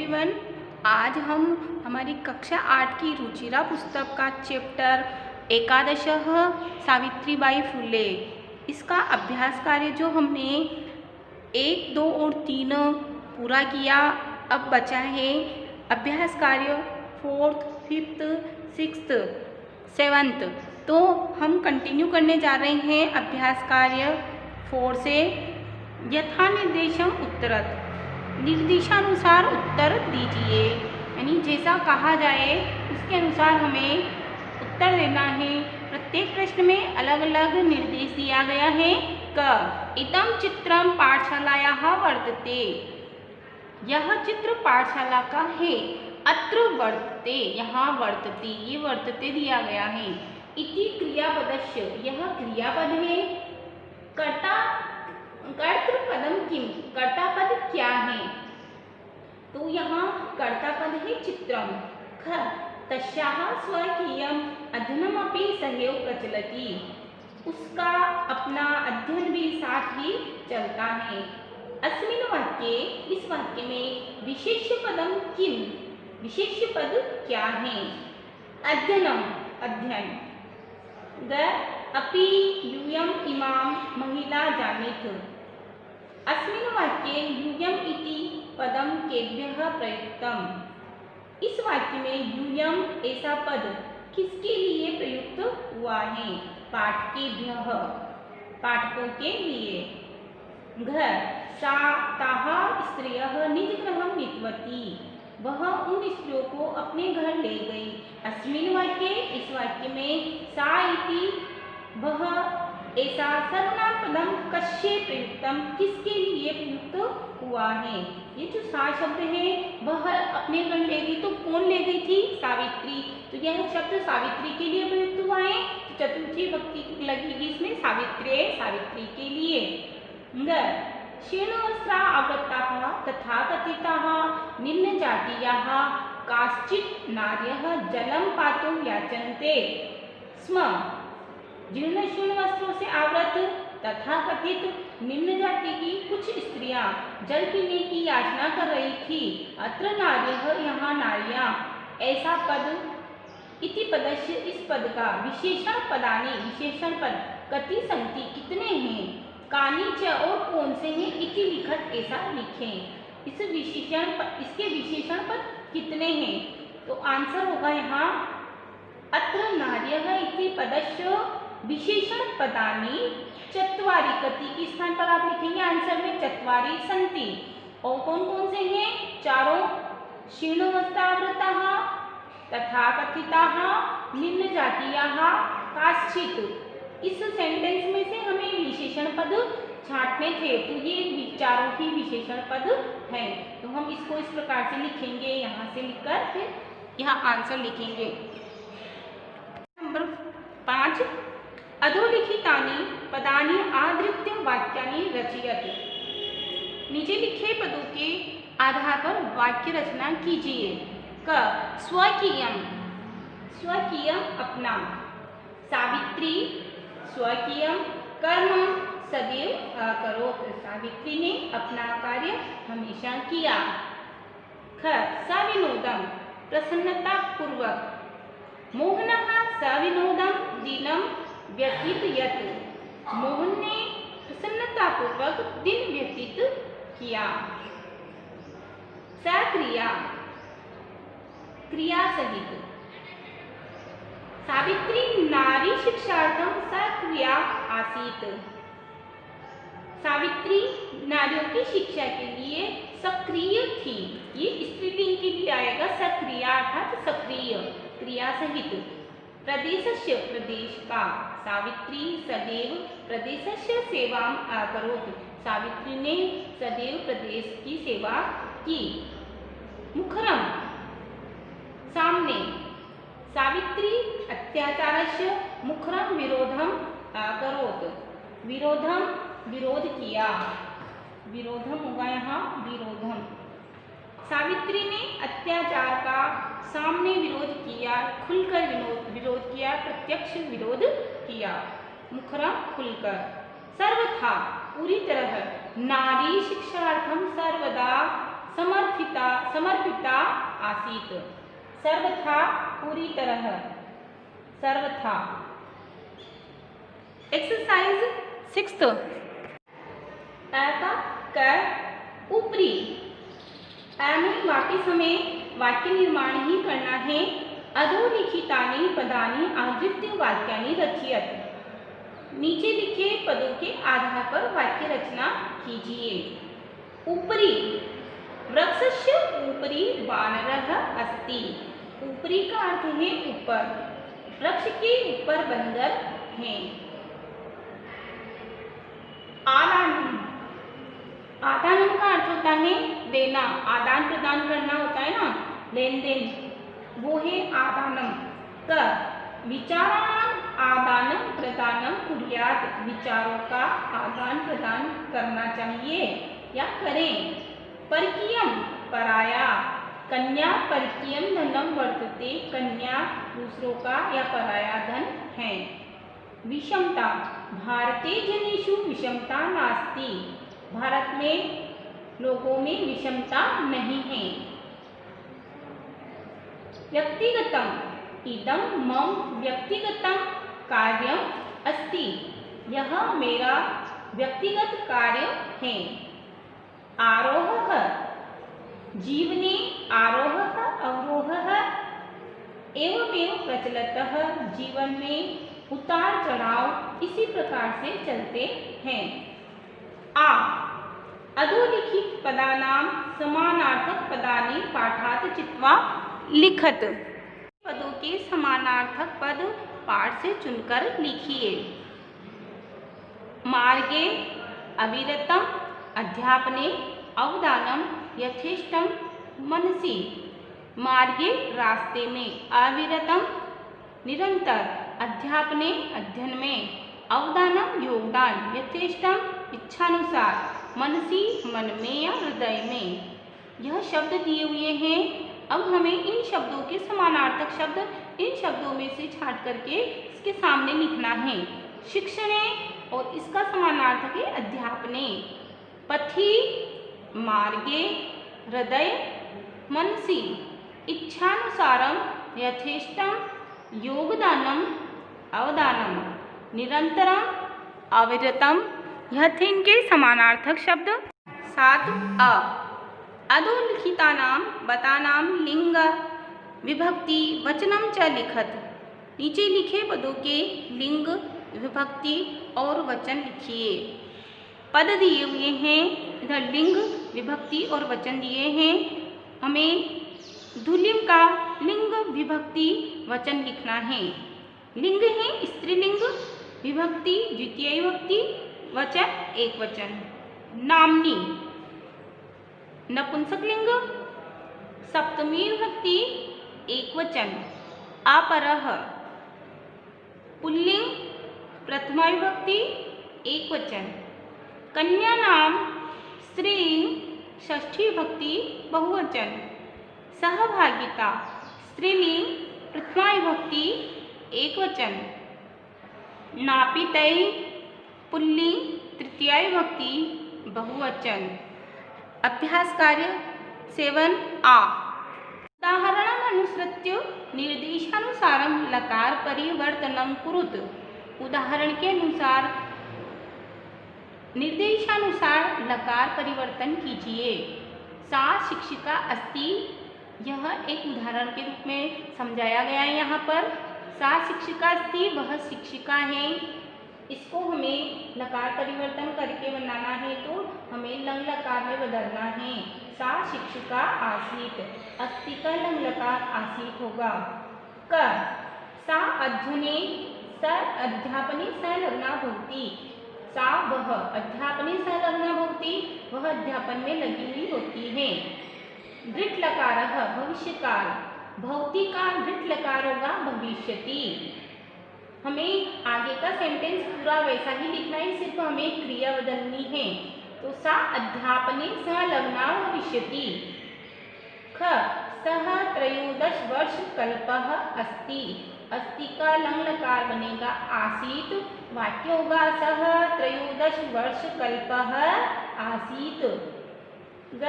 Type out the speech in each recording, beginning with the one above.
Everyone. आज हम हमारी कक्षा 8 की रुचिरा पुस्तक का चैप्टर एकादशः सावित्रीबाई फुले, इसका अभ्यास कार्य जो हमने 1, 2 और 3 पूरा किया, अब बचा है अभ्यास कार्य 4th, 5th, 6th, 7th। तो हम कंटिन्यू करने जा रहे हैं अभ्यास कार्य 4 से। यथा निर्देशम उत्तरत, निर्देशानुसार उत्तर दीजिए, यानी जैसा कहा जाए उसके अनुसार हमें उत्तर देना है। प्रत्येक प्रश्न में अलग अलग निर्देश दिया गया है। क इदं चित्रम पाठशालायाः वर्तते, यह चित्र पाठशाला का है। अत्र वर्तते, यहाँ वर्तते, ये वर्तते दिया गया है। इति क्रियापदस्य, यह क्रियापद है। कर्ता कर्तृपदम किम, कर्तापद क्या है? तो यहाँ कर्तापद है चित्रम। ख तस्याः स्वकीयम अध्ययनमपि सहैव प्रचलति, उसका अपना अध्ययन भी साथ ही चलता है। अस्मिन् वाक्ये, इस वाक्य में विशेष्य पदम किम, विशेष्य पद क्या है? अध्ययनम, अध्ययन। ग अपि यूयम इमां महिला जानीत, अस्मिन् वाक्ये यूयम इति पदम केभ्यः प्रयुक्तम, इस वाक्य में यूयम ऐसा पद किसके लिए प्रयुक्त हुआ है? पाठकेभ्यः, पाठकों के लिए। घ सा ताः स्त्रियः निजगृहं नीतवती, वह उन स्त्रियों को अपने घर ले गई। अस्मिन् वाक्ये, इस वाक्य में सा इति, वह ऐसा सर्वनाम पदम कस्य प्रयुक्तम, किसके लिए प्रयुक्त हुआ है? ये जो सा शब्द है वह अपने घर ले गई, तो कौन ले गई थी? सावित्री। तो यह शब्द सावित्री के लिए प्रयुक्त हुआ है, तो चतुर्थी विभक्ति लगेगी इसमें, सावित्रे, सावित्री के लिए। शीर्णवस्त्रा आवृत्ताः तथा कथिताः निम्नजातीयाः काश्चित् नार्यः जलं पातुं याचन्ते स्म। जीर्ण शीर्ण वस्त्रों से आवृत तथा कथित निम्न जाति की कुछ स्त्रियां जल पीने की याचना कर रही थी। अत्र नार्यः, यहाँ नारियां। ऐसा पद इति पदस्य, इस पद का विशेषण पदानि, विशेषण पद कति संति, कितने हैं? कानि च, और कौन से हैं? इति लिखत, ऐसा लिखें। इस विशेषण, इसके विशेषण पद कितने हैं? तो आंसर होगा यहाँ अत्र नार्यः इति पदस्य विशेषण पदानि चत्वारि, कति के स्थान पर आप लिखेंगे आंसर में चत्वारि संति। और कौन कौन से हैं? चारों। शीर्णवस्त्रावृताः तथा कथिताः निम्न जातीयाः काश्चित्। इस सेंटेंस में से हमें विशेषण पद छांटने थे, तो ये चारों ही विशेषण पद हैं। तो हम इसको इस प्रकार से लिखेंगे, यहाँ से लिखकर फिर यहाँ आंसर लिखेंगे। नंबर 5, अधोलिखितानि पदानि आधृत्य वाक्यानि रचयत, नीचे लिखे पदों के आधार पर वाक्य रचना कीजिए। क स्वकीयम, स्वकीयम अपना। सावित्री स्वकीयम कर्म सदैव अकरोत्, सावित्री ने अपना कार्य हमेशा किया। ख सविनोदम, प्रसन्नता पूर्वक। मोहनः सविनोदम दिनं व्यतीतयत्, मोहन ने प्रसन्नता पूर्वक दिन व्यतीत किया। सक्रिया, क्रिया सहित। सावित्री नारी शिक्षार्थम सक्रिया आसीत, सावित्री नारियों की शिक्षा के लिए सक्रिय थी। ये स्त्रीलिंग के लिए आएगा, सक्रिया अर्थात सक्रिय, क्रिया सहित। प्रदेशस्य, प्रदेश का। सावित्री सदैव प्रदेशस्य सेवां अकरोत्, सावित्री ने सदैव प्रदेश की सेवा की। मुखरम, सामने। सावित्री अत्याचारस्य मुखरम विरोधम अकरोत्, विरोधम विरोध किया। विरोधम होगा यहाँ विरोधम। सावित्री ने अत्याचार का सामने विरोध किया, खुलकर विरोध किया, प्रत्यक्ष विरोध किया। मुखरम, खुलकर। सर्वथा, पूरी तरह। नारी शिक्षार्थम सर्वदा समर्पिता आसीत। सर्वथा पूरी तरह, सर्वथा। एक्सरसाइज 6 अ का क ऊपरी। अ में वापस हमें वाक्य निर्माण ही करना है। अधोलिखितानि पदानि आवृत्ति वाक्यानि रचयत। नीचे लिखे पदों के आधार पर वाक्य रचना कीजिए। ऊपरी, वृक्षस्य ऊपरी वानरः अस्ति। ऊपरी का अर्थ है ऊपर, वृक्ष के ऊपर बंदर हैं। आदानम, आदानम का अर्थ होता है देना, आदान प्रदान करना होता है ना, लेन देन, वो है आदानम। क विचाराणाम आदानम प्रदानम कुर्यात्। विचारों का आदान प्रदान करना चाहिए या करें। परकीयम, पराया। कन्या परकीयम धनम वर्तते। कन्या दूसरों का या पराया धन है। विषमता, भारतीय जनेषु विषमता नास्ति। भारत में लोगों में विषमता नहीं है। व्यक्तिगतम, इदं मम व्यक्तिगतम कार्यम अस्ति। यह मेरा व्यक्तिगत कार्य है। आरोहः, जीवने आरोहः अवरोहः एवमेव प्रचलतः। जीवन में उतार चढ़ाव इसी प्रकार से चलते हैं। आ अधोलिखित पदानां समानार्थक पदानि पाठात् चित्वा लिखत। पदों के समानार्थक पद पाठ से चुनकर लिखिए। मार्गे अविरतम अध्यापने अवदानम यथेष्टम मनसि। मार्गे रास्ते में, अविरतम निरंतर, अध्यापने अध्ययन में, अवदानम योगदान, यथेष्टम इच्छानुसार, मनसी मन में या हृदय में। यह शब्द दिए हुए हैं। अब हमें इन शब्दों के समानार्थक शब्द इन शब्दों में से छांट करके इसके सामने लिखना है। शिक्षणे और इसका समानार्थक है अध्यापने। पथि, मार्गे, हृदय, मनसी, इच्छानुसारम, यथेष्टम, योगदानम, अवदानम, निरंतरम, अविरतम। यह थे इनके समानार्थक शब्द। 7 अ अधोलिखितानां पदानां लिंग विभक्ति वचनम च लिखत। नीचे लिखे पदों के लिंग, विभक्ति और वचन लिखिए। पद दिए हुए हैं, इधर लिंग, विभक्ति और वचन दिए हैं। हमें धुलिंग का लिंग, विभक्ति, वचन लिखना है। लिंग है स्त्रीलिंग, विभक्ति द्वितीय विभक्ति, वचन एक वचन। नामनी नपुंसक लिंग, सप्तमी विभक्ति एक वचन। अपरः पुल्लिंग, प्रथमा विभक्ति एक वचन। कन्या नाम स्त्रीलिंग, षष्ठी विभक्ति बहुवचन। सहभागिता स्त्रीलिंग, प्रथमा विभक्ति एक वचन। नापितै पुल्लिंग, तृतीया विभक्ति बहुवचन। अभ्यास कार्य 7 आ उदाहरणम् अनुसृत्य निर्देशानुसारं लकार परिवर्तनं कुरुत। उदाहरण के अनुसार निर्देशानुसार लकार परिवर्तन कीजिए। सा शिक्षिका अस्ति, यह एक उदाहरण के रूप में समझाया गया है। यहाँ पर सा शिक्षिका अस्ति, वह शिक्षिका है। इसको हमें लकार परिवर्तन करके बनाना है तो हमें लंग लकार में बदलना है। सा शिक्षिका आसीत, अस्ति का लंग लकार आसीत होगा। क सा अध्ययने, स अध्यापने संलग्ना भवति। सा वह अध्यापने संलग्ना भवति, वह अध्यापन में लगी हुई होती है। दृढ़ लकारः भविष्यकाल, भवति का दृढ़ लकार होगा भविष्यति। हमें आगे का सेंटेंस पूरा वैसा ही लिखना है, सिर्फ हमें क्रिया बदलनी है। तो सा अध्यापने संलग्ना भविष्यति। ख सः 13 वर्ष कल्पः अस्ति, अस्ति का लंग लकार बनेगा आसीत। वाक्य होगा सः 13 वर्ष कल्पः आसीत। ग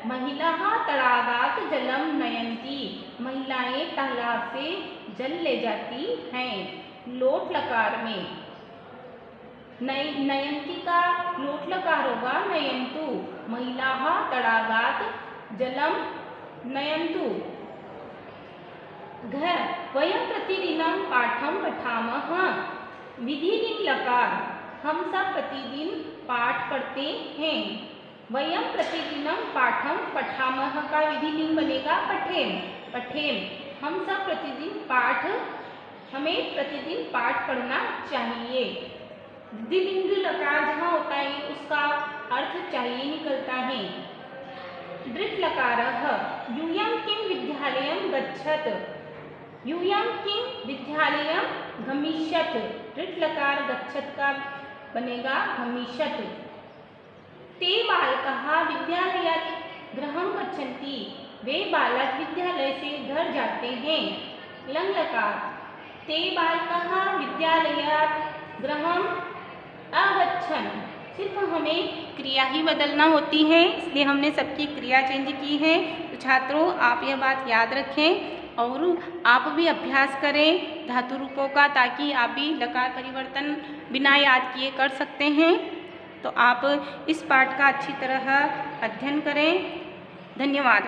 महिलाः तडागात जलम नयन्ति, महिलाएं तालाब से जल ले जाती हैं। लोट लकार में नयन्ति का लोट लकार होगा नयन्तु, महिलाः तडागात जलम नयन्तु। घ वयं प्रतिदिनं पाठं पठामः, विधिलिंग लकार हम सब प्रतिदिन पाठ पढ़ते हैं। वयं प्रतिदिनं पाठं पठामः का विधिलिंग बनेगा पठेम, पठेम हम सब प्रतिदिन पाठ, हमें प्रतिदिन पाठ पढ़ना चाहिए। विधिलिंग लकार जहाँ होता है उसका अर्थ चाहिए निकलता है। दृढ़ लकारः यूयं किं विद्यालयं गच्छत, यूयं किं विद्यालयं गमिष्यत, दृढ़ लकार गच्छत का बनेगा गमिष्यत। ते बालकाः विद्यालयात् गृहं गच्छन्ति, वे बालक विद्यालय से घर जाते हैं। लंग लकार ते बालकाः विद्यालयात् गृहं अगच्छन्, सिर्फ हमें क्रिया ही बदलना होती है, इसलिए हमने सबकी क्रिया चेंज की है। तो छात्रों आप यह बात याद रखें और आप भी अभ्यास करें धातु रूपों का, ताकि आप भी लकार परिवर्तन बिना याद किए कर सकते हैं। तो आप इस पाठ का अच्छी तरह अध्ययन करें। धन्यवाद।